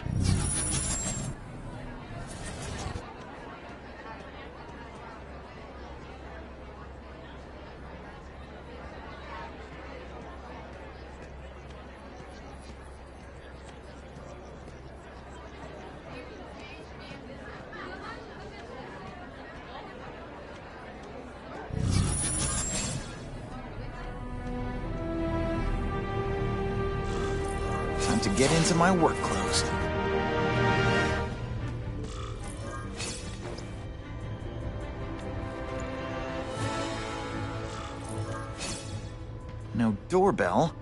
Time to get into my work clothes. No doorbell.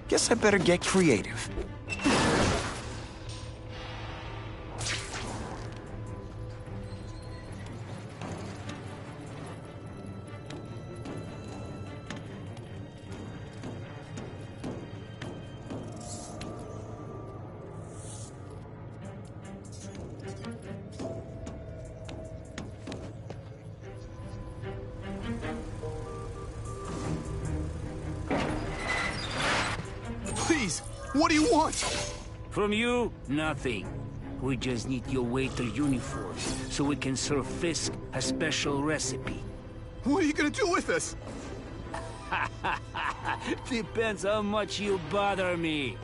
Guess I better get creative. Please, what do you want? From you, nothing. We just need your waiter uniform, so we can serve Fisk a special recipe. What are you gonna do with us? Depends how much you bother me.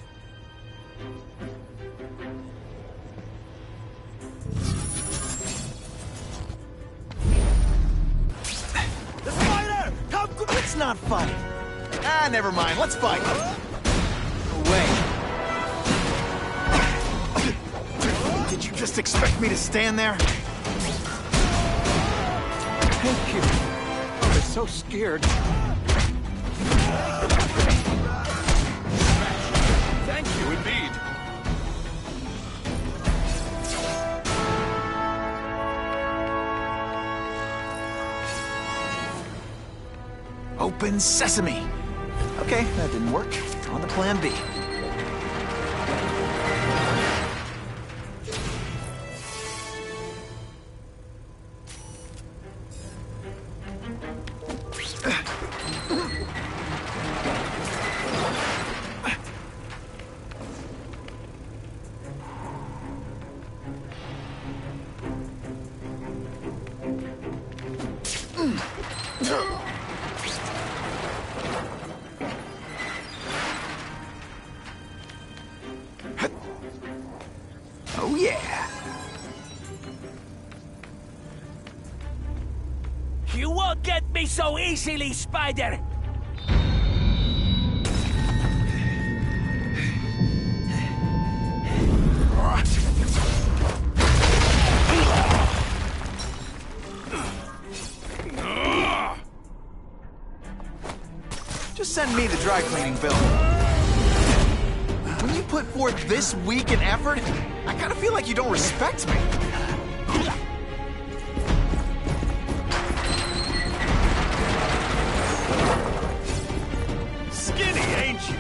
The spider! Come, let's not fight. Ah, never mind. Let's fight. Away. Did you just expect me to stand there? Thank you. I was so scared. Thank you, indeed. Open sesame. Okay, that didn't work. On to plan B. Oh, yeah. You won't get me so easily, Spider! Just send me the dry cleaning bill. When you put forth this week in effort, I kind of feel like you don't respect me. Skinny, ain't you?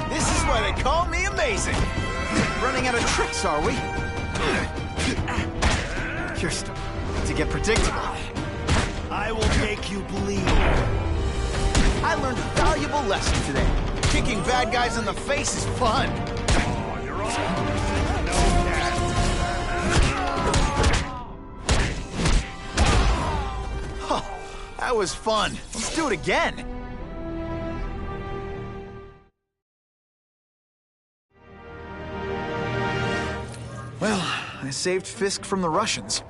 This is why they call me amazing. Running out of tricks, are we? You're starting to get predictable. I will make you bleed. I learned a valuable lesson today. Kicking bad guys in the face is fun. Oh, you're all Huh, That was fun. Let's do it again. Well, I saved Fisk from the Russians.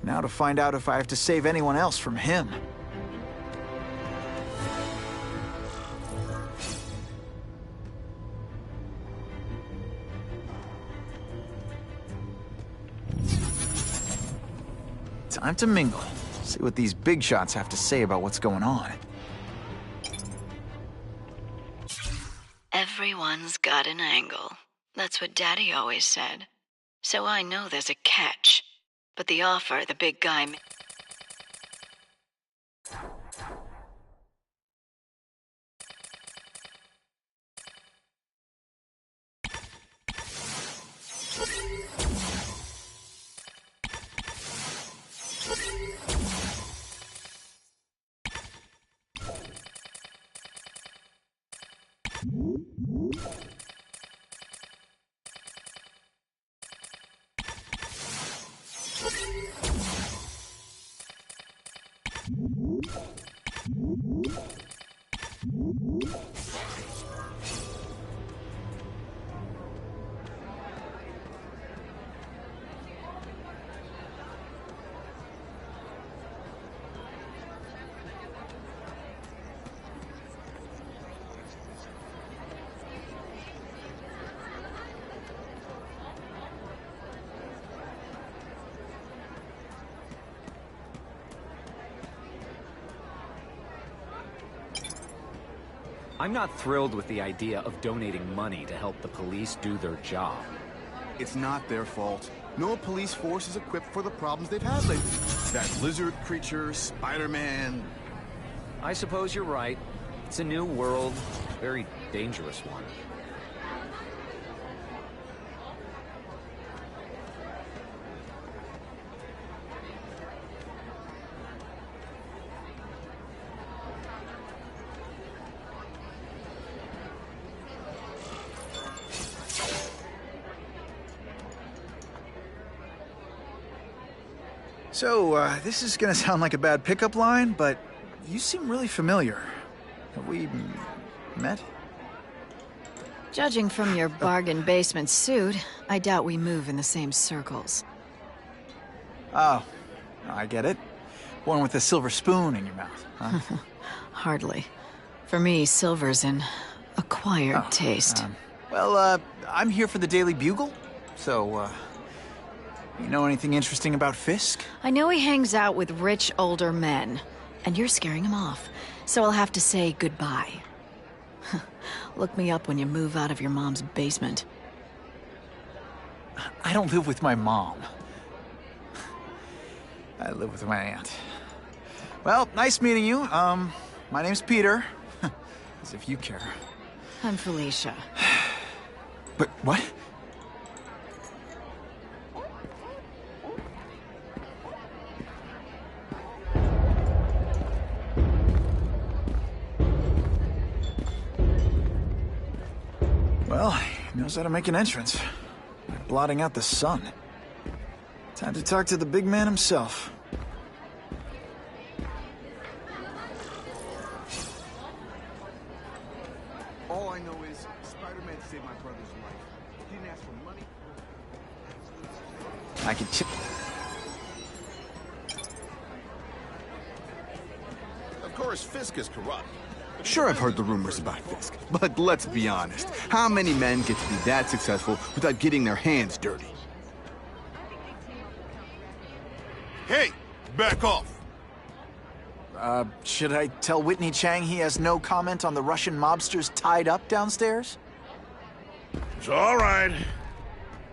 Now to find out if I have to save anyone else from him. Time to mingle. See what these big shots have to say about what's going on. Everyone's got an angle. That's what Daddy always said. So I know there's a catch. But the offer the big guy... I'm not thrilled with the idea of donating money to help the police do their job. It's not their fault. No police force is equipped for the problems they've had lately. That lizard creature, Spiderman... I suppose you're right. It's a new world, very dangerous one. So, this is gonna sound like a bad pickup line, but you seem really familiar. Have we met? Judging from your bargain basement suit, I doubt we move in the same circles. Oh, I get it. One with a silver spoon in your mouth, huh? Hardly. For me, silver's an acquired taste. Well, I'm here for the Daily Bugle, so, you know anything interesting about Fisk? I know he hangs out with rich older men, and you're scaring him off, so I'll have to say goodbye. Look me up when you move out of your mom's basement. I don't live with my mom. I live with my aunt. Well, nice meeting you. My name's Peter. As if you care. I'm Felicia. But what? Well, he knows how to make an entrance. By blotting out the sun. Time to talk to the big man himself. All I know is Spider-Man saved my brother's life. He didn't ask for money. I could chip. Of course, Fisk is corrupt. Sure, I've heard the rumors about Fisk, but let's be honest. How many men get to be that successful without getting their hands dirty? Hey, back off. Should I tell Whitney Chang he has no comment on the Russian mobsters tied up downstairs? It's all right.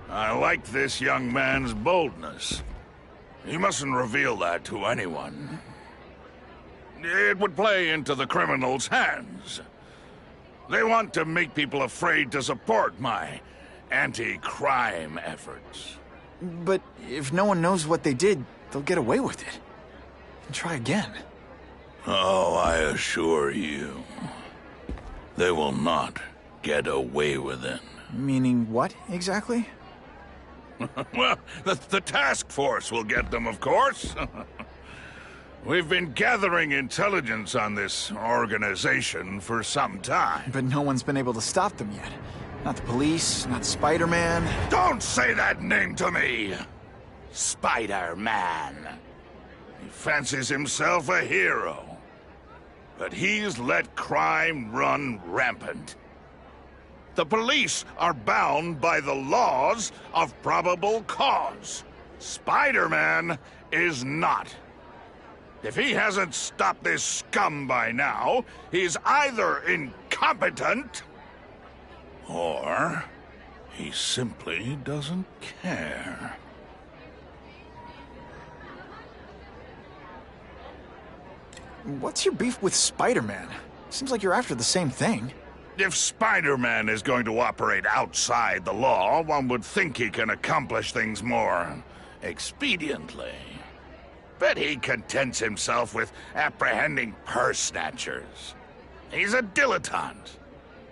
I like this young man's boldness. He mustn't reveal that to anyone. It would play into the criminals' hands. They want to make people afraid to support my anti-crime efforts. But if no one knows what they did, they'll get away with it. And try again. Oh, I assure you, they will not get away with it. Meaning what, exactly? Well, the task force will get them, of course. We've been gathering intelligence on this organization for some time. But no one's been able to stop them yet. Not the police, not Spider-Man. Don't say that name to me! Spider-Man. He fancies himself a hero. But he's let crime run rampant. The police are bound by the laws of probable cause. Spider-Man is not. If he hasn't stopped this scum by now, he's either incompetent, or he simply doesn't care. What's your beef with Spider-Man? Seems like you're after the same thing. If Spider-Man is going to operate outside the law, one would think he can accomplish things more expediently. But he contents himself with apprehending purse snatchers. He's a dilettante,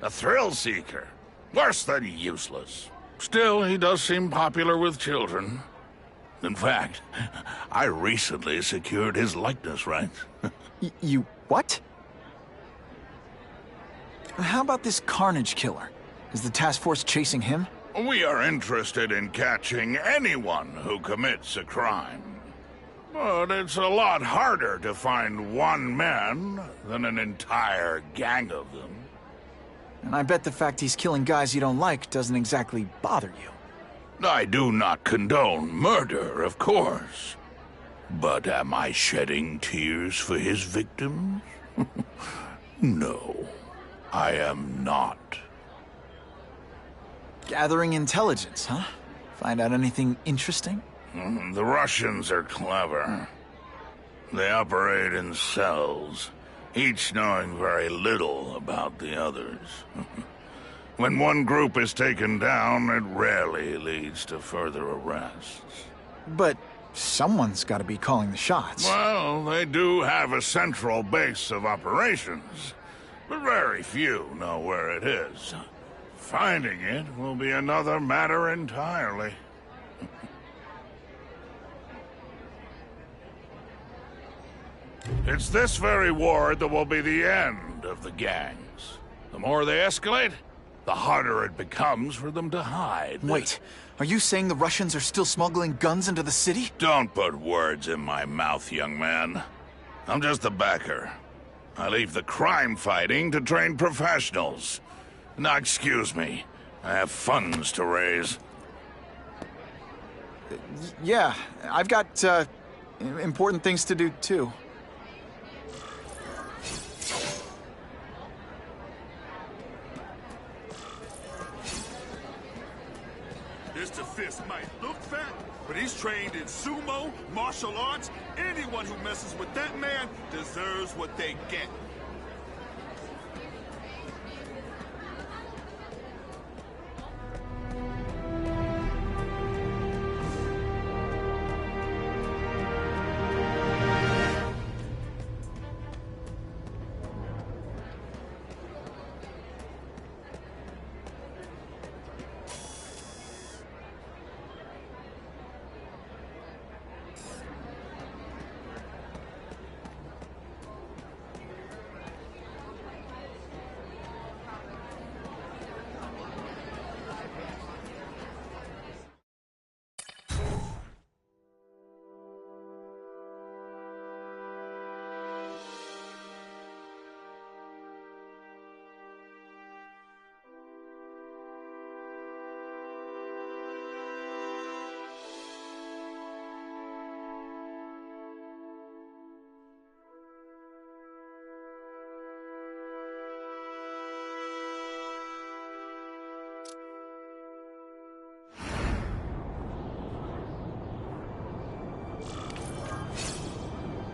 a thrill-seeker, worse than useless. Still, he does seem popular with children. In fact, I recently secured his likeness rights. You what? How about this Carnage killer? Is the task force chasing him? We are interested in catching anyone who commits a crime. But it's a lot harder to find one man than an entire gang of them. And I bet the fact he's killing guys you don't like doesn't exactly bother you. I do not condone murder, of course. But am I shedding tears for his victims? No, I am not. Gathering intelligence, huh? Find out anything interesting? The Russians are clever. They operate in cells, each knowing very little about the others. When one group is taken down, it rarely leads to further arrests. But someone's got to be calling the shots. Well, they do have a central base of operations, but very few know where it is. Finding it will be another matter entirely. It's this very war that will be the end of the gangs. The more they escalate, the harder it becomes for them to hide. Wait, are you saying the Russians are still smuggling guns into the city? Don't put words in my mouth, young man. I'm just a backer. I leave the crime fighting to trained professionals. Now, excuse me. I have funds to raise. Yeah, I've got, important things to do, too. Mr. Fisk might look fat, but he's trained in sumo, martial arts. Anyone who messes with that man deserves what they get.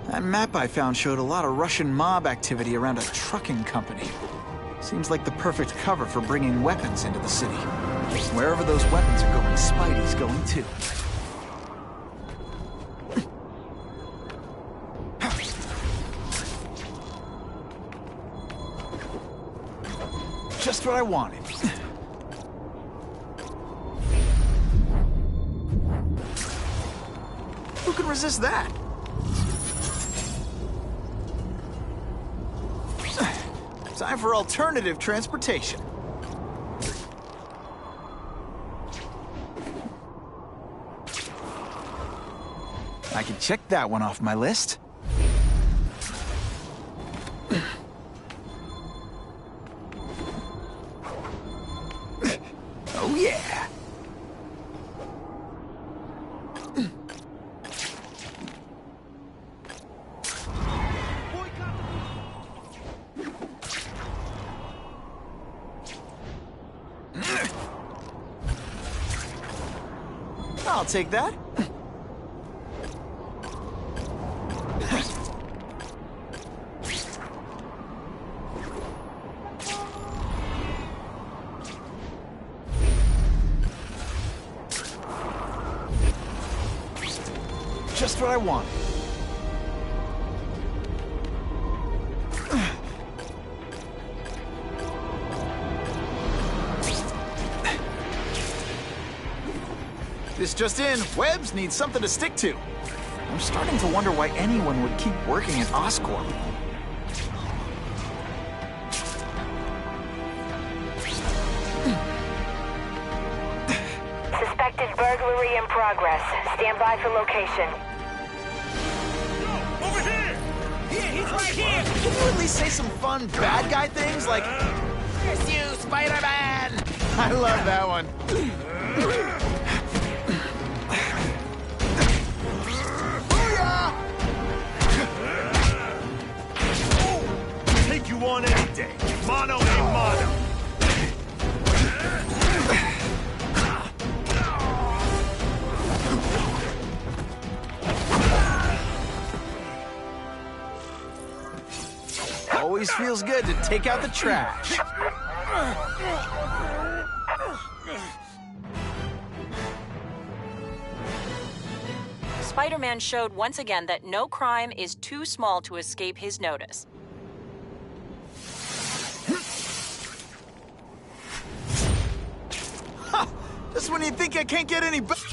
That map I found showed a lot of Russian mob activity around a trucking company. Seems like the perfect cover for bringing weapons into the city. Wherever those weapons are going, Spidey's going too. Just what I wanted. Who can resist that? Time for alternative transportation. I can check that one off my list. Oh yeah! I'll take that. Just what I want. This just in, Webbs needs something to stick to. I'm starting to wonder why anyone would keep working at Oscorp. Suspected burglary in progress. Stand by for location. Over here! Yeah, he's right here! Can you at least say some fun bad guy things like, "Curse you, Spider-Man!" I love that one. Take you on any day. Mono a mono. Always feels good to take out the trash. Spider-Man showed once again that no crime is too small to escape his notice. Ha! Just when you think I can't get any better.